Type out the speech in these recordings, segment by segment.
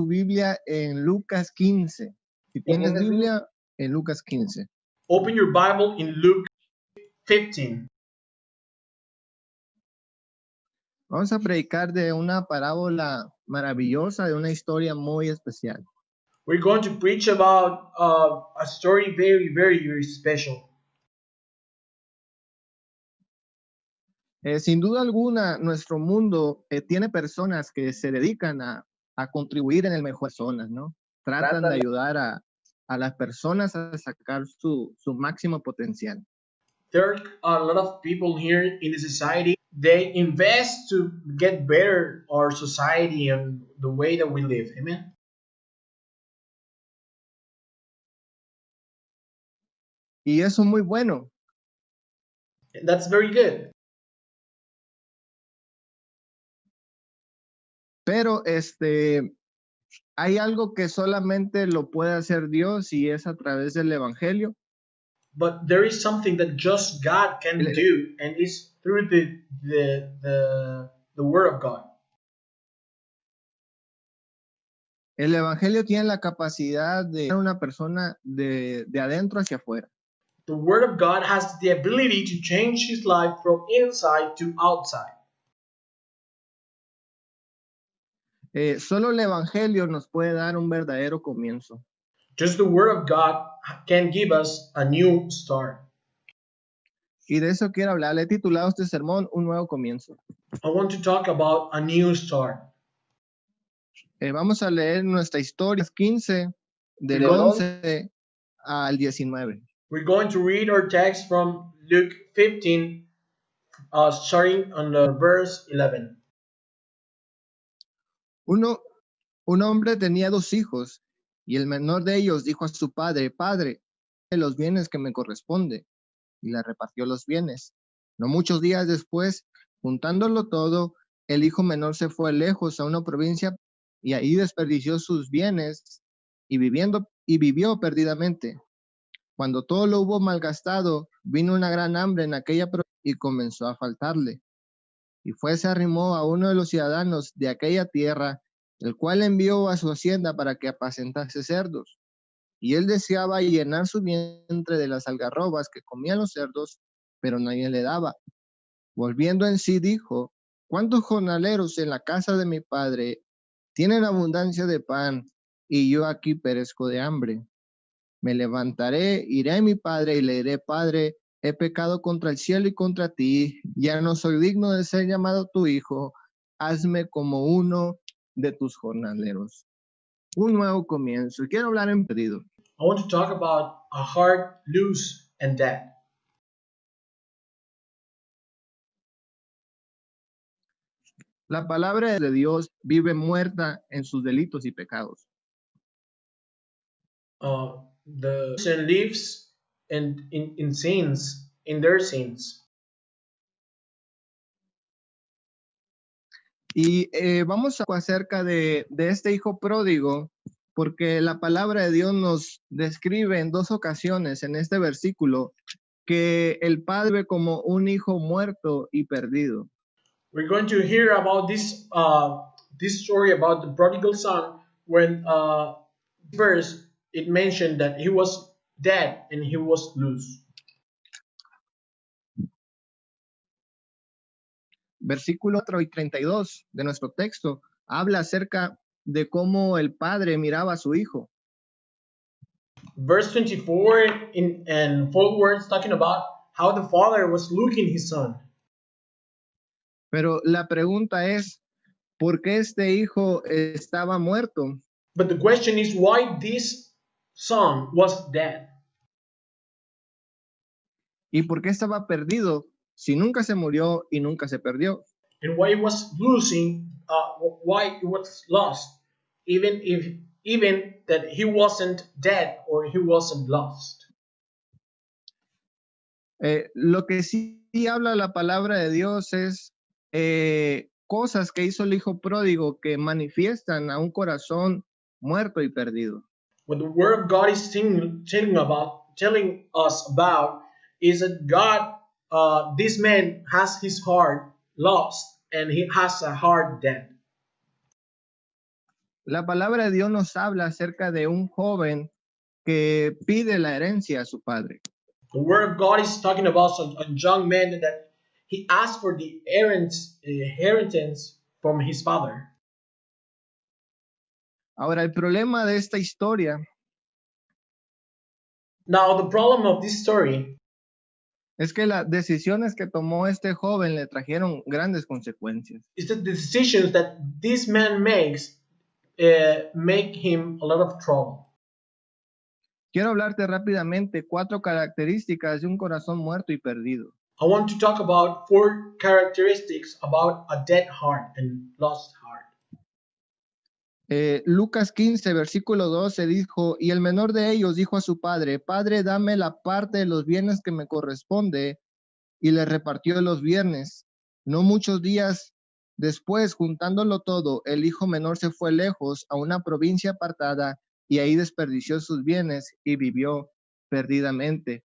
su Biblia en Lucas 15. Si tienes Biblia, en Lucas 15. Open your Bible in Luke 15. Vamos a predicar de una parábola maravillosa, de una historia muy especial. We're going to preach about a story very, very, very special. Sin duda alguna, nuestro mundo tiene personas que se dedican a contribuir en el mejor zonas, ¿no? Tratan de ayudar a las personas a sacar su máximo potencial. There are a lot of people here in the society. They invest to get better our society and the way that we live. Amen. Y eso es muy bueno. That's very good. Pero hay algo que solamente lo puede hacer Dios y es a través del Evangelio. But there is something that just God can do, and it's through the Word of God. El Evangelio tiene la capacidad de dar a una persona de adentro hacia afuera. The Word of God has the ability to change his life from inside to outside. Solo el Evangelio nos puede dar un verdadero comienzo. Just the Word of God can give us a new start. Y de eso quiero hablar. Le he titulado este sermón Un nuevo comienzo. I want to talk about a new start. Vamos a leer nuestra historia 15 del 11 al 19. We're going to read our text from Luke 15, starting on the verse 11. Un hombre tenía 2 hijos, y el menor de ellos dijo a su padre: Padre, los bienes que me corresponde, y le repartió los bienes. No muchos días después, juntándolo todo, el hijo menor se fue lejos a una provincia y ahí desperdició sus bienes y vivió perdidamente. Cuando todo lo hubo malgastado, vino una gran hambre en aquella provincia y comenzó a faltarle. Y se arrimó a uno de los ciudadanos de aquella tierra, el cual envió a su hacienda para que apacentase cerdos. Y él deseaba llenar su vientre de las algarrobas que comían los cerdos, pero nadie le daba. Volviendo en sí dijo: ¿Cuántos jornaleros en la casa de mi padre tienen abundancia de pan, y yo aquí perezco de hambre? Me levantaré, iré a mi padre y le diré: Padre, he pecado contra el cielo y contra ti, ya no soy digno de ser llamado tu hijo, hazme como uno de tus jornaleros. Un nuevo comienzo. Quiero hablar en perdido. I want to talk about a heart loose and dead. La palabra de Dios vive muerta en sus delitos y pecados. The person lives in sins, in their sins. Y vamos a hablar acerca de este hijo pródigo, porque la palabra de Dios nos describe en 2 ocasiones en este versículo que el padre ve como un hijo muerto y perdido. We're going to hear about this story about the prodigal son when verse it mentioned that he was dead and he was loose. Versículo 4 y 32 de nuestro texto habla acerca de cómo el padre miraba a su hijo. Verse 24 and forwards talking about how the father was looking his son. Pero la pregunta es, ¿por qué este hijo estaba muerto? But the question is why this son was dead. ¿Y por qué estaba perdido si nunca se murió y nunca se perdió? And why he was losing, why he was lost, even that he wasn't dead or he wasn't lost. Lo que sí habla la palabra de Dios es cosas que hizo el hijo pródigo que manifiestan a un corazón muerto y perdido. What the Word of God is telling us about is that God, this man has his heart lost and he has a heart dead. La palabra de Dios nos habla acerca de un joven que pide la herencia a su padre. The word of God is talking about a young man that he asked for the inheritance from his father. Ahora, el problema de esta historia Now, the problem of this story es que las decisiones que tomó este joven le trajeron grandes consecuencias. is that the decisions that this man makes make him a lot of trouble. Quiero hablarte rápidamente 4 características de un corazón muerto y perdido. I want to talk about 4 characteristics about a dead heart and lost heart. Lucas 15, versículo 12 dijo, y el menor de ellos dijo a su padre, Padre, dame la parte de los bienes que me corresponde, y le repartió los bienes. No muchos días después, juntándolo todo, el hijo menor se fue lejos a una provincia apartada y ahí desperdició sus bienes y vivió perdidamente.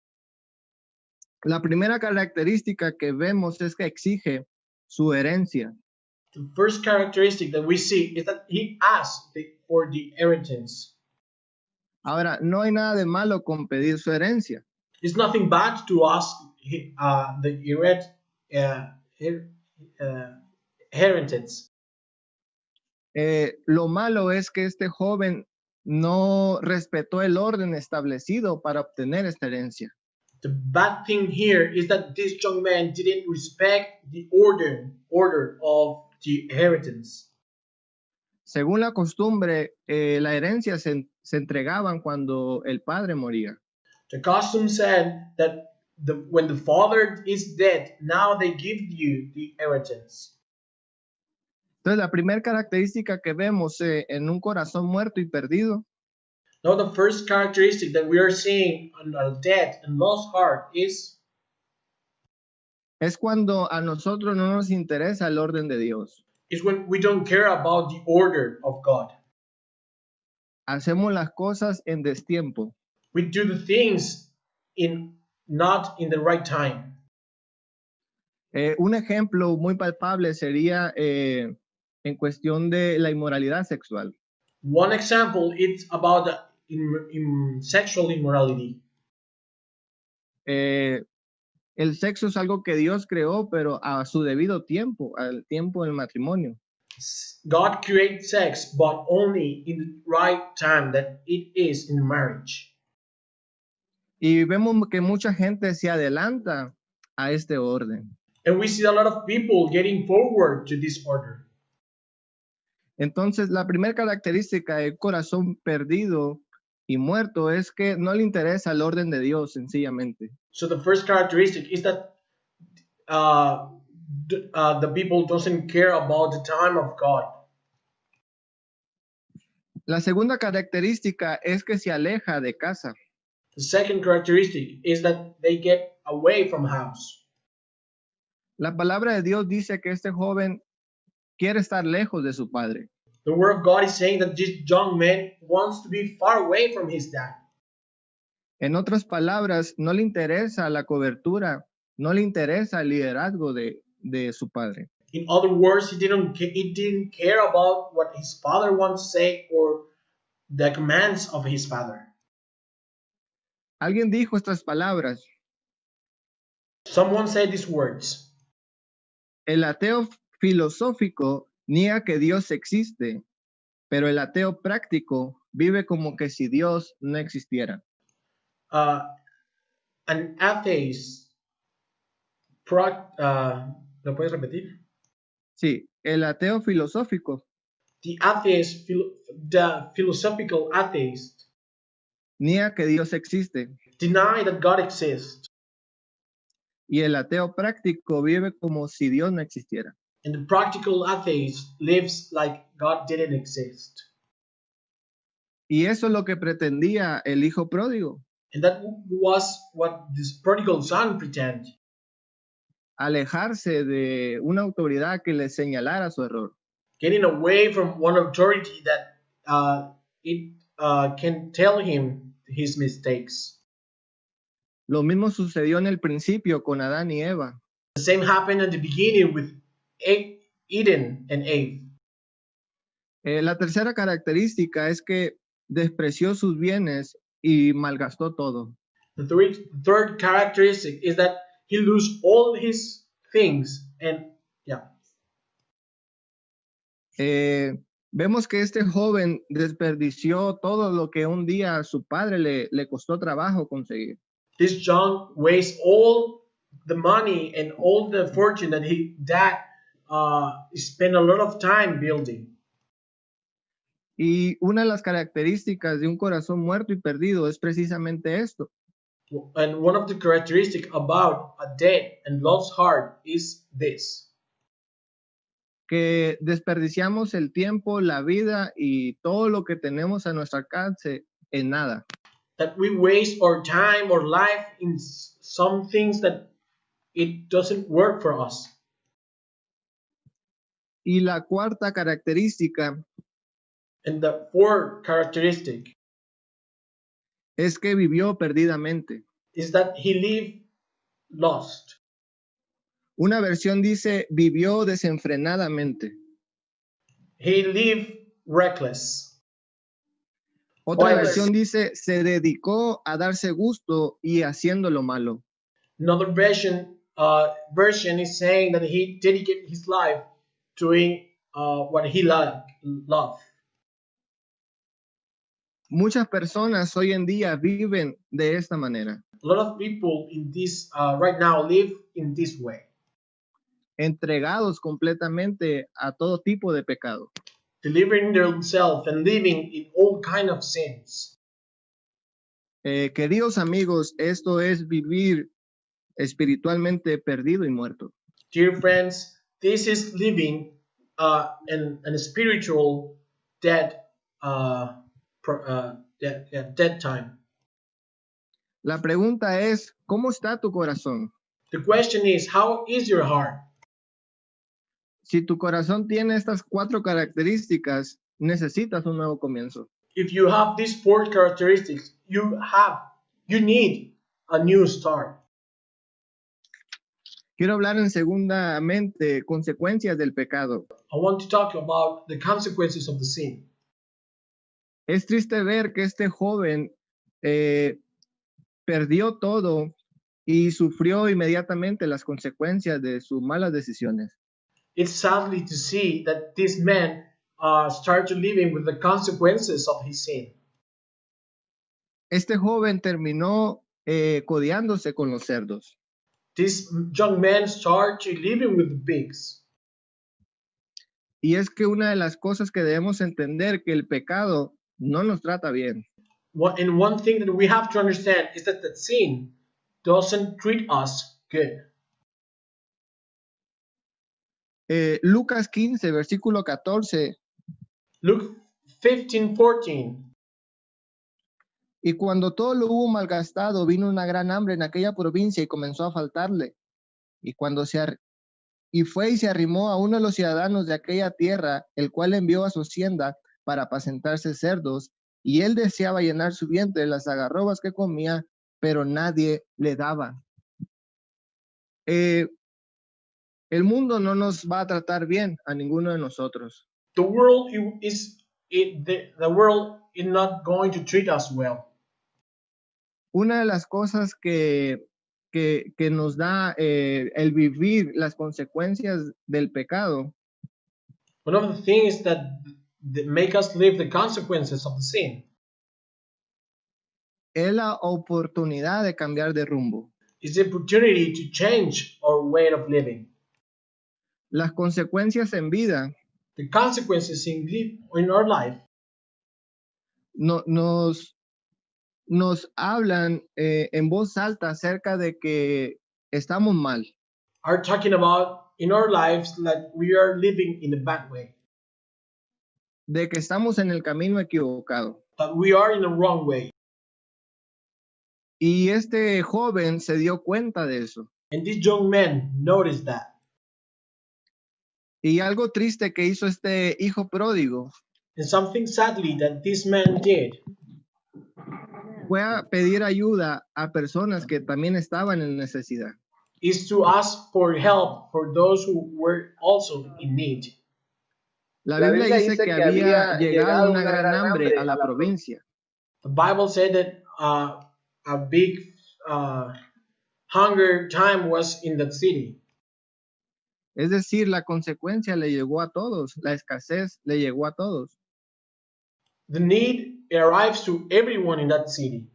La primera característica que vemos es que exige su herencia. The first characteristic that we see is that he asked for the inheritance. Ahora, no hay nada de malo con pedir su herencia. It's nothing bad to ask the inheritance. Lo malo es que este joven no respetó el orden establecido para obtener esta herencia. The bad thing here is that this young man didn't respect the order of the inheritance. Según la costumbre, la herencia se entregaban cuando el padre moría. The custom said that when the father is dead, now they give you the inheritance. Entonces, la primera característica que vemos en un corazón muerto y perdido Now, the first characteristic that we are seeing on a dead and lost heart is cuando a nosotros no nos interesa el orden de Dios. when we don't care about the order of God. Hacemos las cosas en destiempo. We do the things not in the right time. Un ejemplo muy palpable sería en cuestión de la inmoralidad sexual. One example is about the sexual immorality. El sexo es algo que Dios creó, pero a su debido tiempo, al tiempo del matrimonio. God created sex, but only in the right time that it is in marriage. Y vemos que mucha gente se adelanta a este orden. And we see a lot of people getting forward to this order. Entonces, la primera característica del corazón perdido y muerto es que no le interesa el orden de Dios, sencillamente. So the first characteristic is that the people doesn't care about the time of God. La segunda característica es que se aleja de casa. The second characteristic is that they get away from house. La palabra de Dios dice que este joven quiere estar lejos de su padre. The word of God is saying that this young man wants to be far away from his dad. En otras palabras, no le interesa la cobertura, no le interesa el liderazgo de su padre. In other words, he didn't care about what his father wants to say or the commands of his father. Alguien dijo estas palabras. Someone said these words. El ateo filosófico niega que Dios existe, pero el ateo práctico vive como que si Dios no existiera. An atheist. ¿Lo puedes repetir? Sí, el ateo filosófico. The philosophical atheist. Niega que Dios existe. Deny that God exists. Y el ateo práctico vive como si Dios no existiera. And the practical atheist lives like God didn't exist. Y eso es lo que pretendía el hijo pródigo. And that was what this prodigal son pretended. Alejarse de una autoridad que le señalara su error. Getting away from one authority that can tell him his mistakes. Lo mismo sucedió en el principio con Adán y Eva. The same happened at the beginning with Eden and Eve. La tercera característica es que despreció sus bienes y malgastó todo. The third characteristic is that he lose all his things and yeah. Vemos que este joven desperdició todo lo que un día a su padre le costó trabajo conseguir. This young wastes all the money and all the fortune that he dad spent a lot of time building. Y una de las características de un corazón muerto y perdido es precisamente esto, And one of the characteristics about a dead and lost heart is this. que desperdiciamos el tiempo, la vida y todo lo que tenemos a nuestro alcance en nada. That we waste our time or life in some things that it doesn't work for us. Y la cuarta característica And the fourth characteristic es que vivió perdidamente. is that he lived lost. Una versión dice vivió desenfrenadamente. He lived reckless. Otra Why? versión dice se dedicó a darse gusto y haciendo lo malo. Another version is saying that he dedicated his life doing what he loved. Muchas personas hoy en día viven de esta manera, A lot of people in this right now live in this way, entregados completamente a todo tipo de pecado. delivering themselves and living in all kind of sins. Queridos amigos, esto es vivir espiritualmente perdido y muerto. Dear friends, this is living in a spiritual dead dead time. La pregunta es, ¿cómo está tu corazón? The question is, how is your heart? Si tu corazón tiene estas cuatro características, necesitas un nuevo comienzo. If you have these four characteristics, you need a new start. Quiero hablar en segundamente consecuencias del pecado. I want to talk about the consequences of the sin. Es triste ver que este joven perdió todo y sufrió inmediatamente las consecuencias de sus malas decisiones. It's sadly to see that this man started living with the consequences of his sin. Este joven terminó codeándose con los cerdos. This young man started living with the pigs. Y es que una de las cosas que debemos entender que el pecado no nos trata bien. And one thing that we have to understand is that the sin doesn't treat us good. Lucas 15, versículo 14. Luke 15:14. Y cuando todo lo hubo malgastado, vino una gran hambre en aquella provincia y comenzó a faltarle. Y fue y se arrimó a uno de los ciudadanos de aquella tierra, el cual envió a su hacienda para apacentarse cerdos, y él deseaba llenar su vientre de las algarrobas que comía, pero nadie le daba. El mundo no nos va a tratar bien a ninguno de nosotros. The world is not going to treat us well. Una de las cosas que nos da el vivir las consecuencias del pecado One of the things that make us live the consequences of the sin es la oportunidad de cambiar de rumbo. is the opportunity to change our way of living. Las consecuencias en vida The consequences in our life nos hablan en voz alta acerca de que estamos mal, are talking about in our lives that we are living in a bad way, de que estamos en el camino equivocado. that we are in the wrong way. Y este joven se dio cuenta de eso. And this young man noticed that. Y algo triste que hizo este hijo pródigo And something sadly that this man did fue a pedir ayuda a personas que también estaban en necesidad. is to ask for help for those who were also in need. La La Biblia Biblia dice dice que que había había llegado llegado una una gran gran hambre a hambre a la la provincia. provincia. The Bible said that a big hunger time was in that city. Es decir, la consecuencia le llegó a todos, la escasez le llegó a todos. The need arrives to everyone in that city.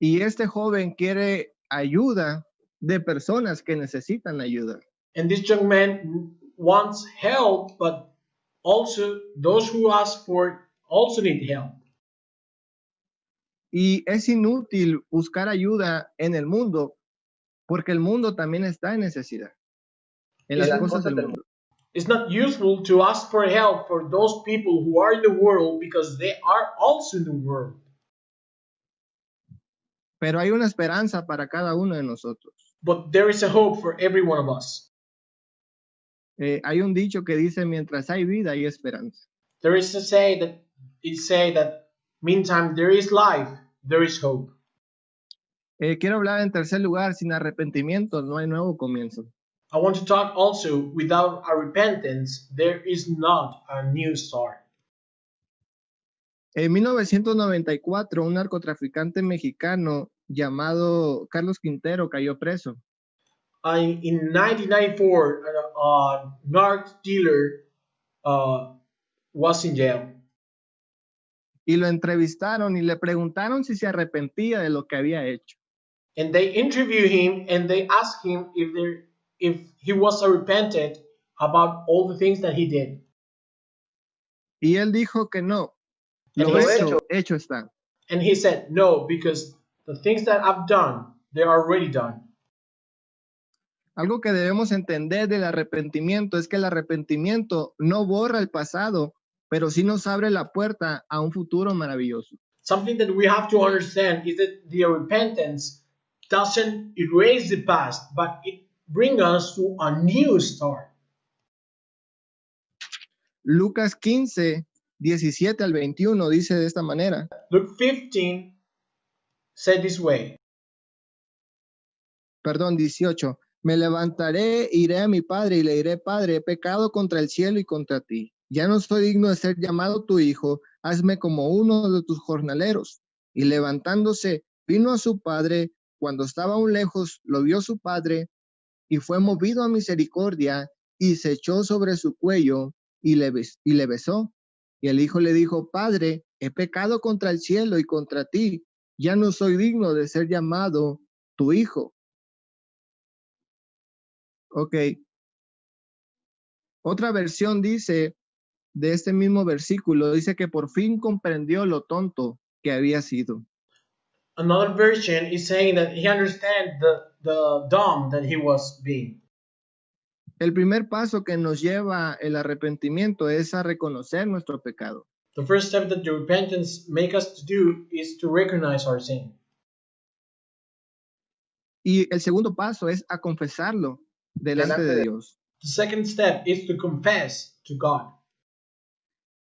Y este joven quiere ayuda de personas que necesitan ayuda. And this young man wants help, but also those who ask for it also need help. Y es inútil buscar ayuda en el mundo porque el mundo también está en necesidad, en It's las las cosas cosas del del mundo. It's not useful to ask for help for those people who are in the world because they are also in the world. Pero hay una esperanza para cada uno de nosotros. But there is a hope for every one of us. Hay un dicho que dice, mientras hay vida, hay esperanza. There is a say that meantime there is life, there is hope. Quiero hablar en tercer lugar, sin arrepentimiento no hay nuevo comienzo. I want to talk also without a repentance, there is not a new start. En 1994, un narcotraficante mexicano llamado Carlos Quintero cayó preso. In 1994, a narc dealer was in jail. Y lo entrevistaron y le preguntaron si se arrepentía de lo que había hecho. And they interviewed him and they asked him if he was repentant about all the things that he did. Y él dijo que no. And Lo he said, hecho está. and he said no, because the things that I've done, they are already done. Algo que debemos entender del arrepentimiento es que el arrepentimiento no borra el pasado, pero sí nos abre la puerta a un futuro maravilloso. Something that we have to understand is that the repentance doesn't erase the past, but it brings us to a new start. Lucas 15, 17 al 21 dice de esta manera. Luke 15 said this way. Perdón, 18. Me levantaré, iré a mi padre y le diré, Padre, he pecado contra el cielo y contra ti. Ya no soy digno de ser llamado tu hijo, hazme como uno de tus jornaleros. Y levantándose, vino a su padre. Cuando estaba aún lejos, lo vio su padre y fue movido a misericordia y se echó sobre su cuello y le besó. Y el hijo le dijo, Padre, he pecado contra el cielo y contra ti. Ya no soy digno de ser llamado tu hijo. Ok. Otra versión dice, de este mismo versículo, dice que por fin comprendió lo tonto que había sido. Another version is saying that he understands the dumb that he was being. El primer paso que nos lleva el arrepentimiento es a reconocer nuestro pecado. The first step that the repentance makes us to do is to recognize our sin. Y el segundo paso es a confesarlo delante de Dios. The second step is to confess to God.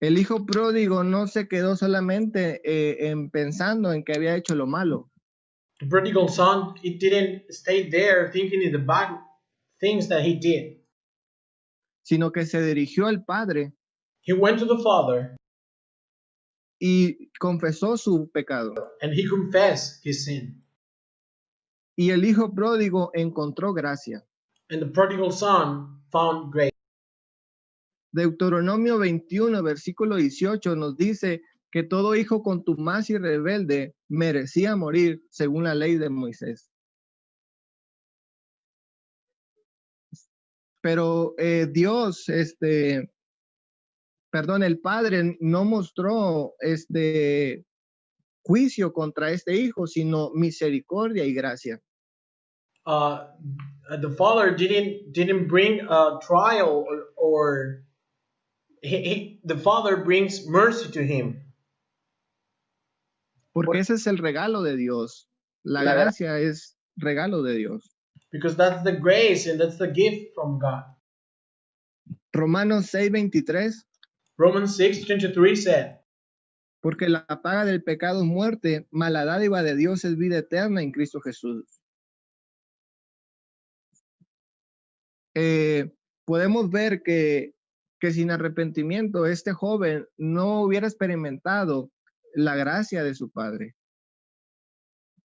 El hijo pródigo no se quedó solamente pensando en que había hecho lo malo. The prodigal son, it didn't stay there thinking in the bad things that he did. Sino que se dirigió al padre. He went to the father. Y confesó su pecado. And he confessed his sin. Y el hijo pródigo encontró gracia. And the prodigal son found grace. Deuteronomio 21, versículo 18 nos dice que todo hijo contumaz y rebelde merecía morir según la ley de Moisés. Pero Dios, el Padre no mostró juicio contra este hijo, sino misericordia y gracia. The father didn't bring a trial or the father brings mercy to him. Porque ese es el regalo de Dios. La gracia es regalo de Dios. Because that's the grace and that's the gift from God. Romanos 6:23. Romans 6:23 said, porque la paga del pecado es muerte, mas la dádiva de Dios es vida eterna en Cristo Jesús. Podemos ver que que sin arrepentimiento este joven no hubiera experimentado la gracia de su padre.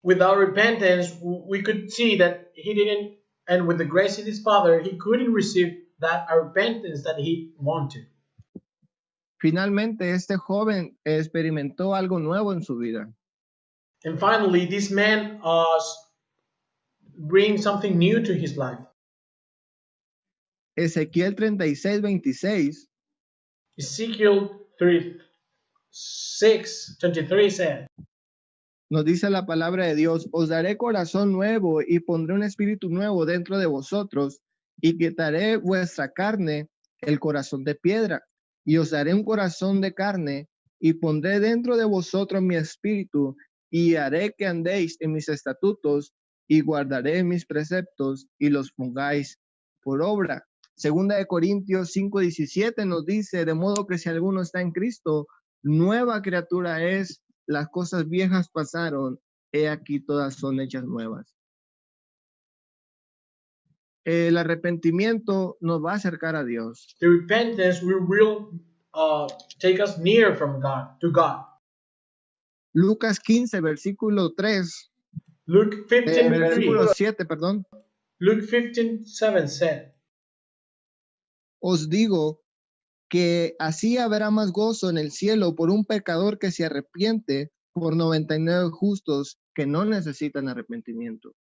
Without repentance, we could see that he didn't, and with the grace of his father, he couldn't receive that repentance that he wanted. Finalmente, este joven experimentó algo nuevo en su vida. And finally, this man brings something new to his life. Ezequiel 36:26 Ezekiel 36:23 said, nos dice la palabra de Dios: os daré corazón nuevo y pondré un espíritu nuevo dentro de vosotros y quitaré vuestra carne, el corazón de piedra, y os daré un corazón de carne y pondré dentro de vosotros mi espíritu y haré que andéis en mis estatutos y guardaré mis preceptos y los pongáis por obra. Segunda de Corintios 5:17 nos dice: de modo que si alguno está en Cristo, nueva criatura es, las cosas viejas pasaron, he aquí todas son hechas nuevas. El arrepentimiento nos va a acercar a Dios. the repentance will take us near from God to God. Lucas 15, versículo 3, Luke 15:3. versículo 7, perdón. Luke 15:7 said, Os digo que así habrá más gozo en el cielo por un pecador que se arrepiente por 99 justos que no necesitan arrepentimiento.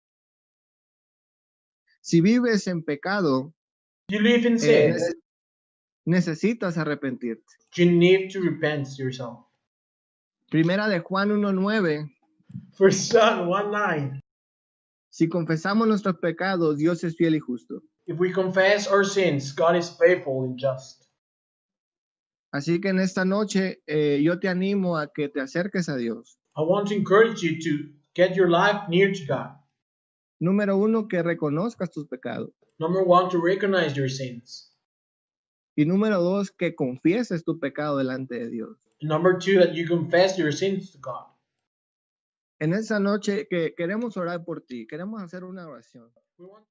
Si vives en pecado, you live in sin, necesitas arrepentirte. you need to repent yourself. Primera de Juan 1:9. First John 1:9. Si confesamos nuestros pecados, Dios es fiel y justo. If we confess our sins, God is faithful and just. Así que en esta noche yo te animo a que te acerques a Dios. I want to encourage you to get your life near to God. Número 1, que reconozcas tus pecados. Number 1, to recognize your sins. Y número 2, que confieses tu pecado delante de Dios. Number 2, that you confess your sins to God. En esta noche que queremos orar por ti, queremos hacer una oración. We want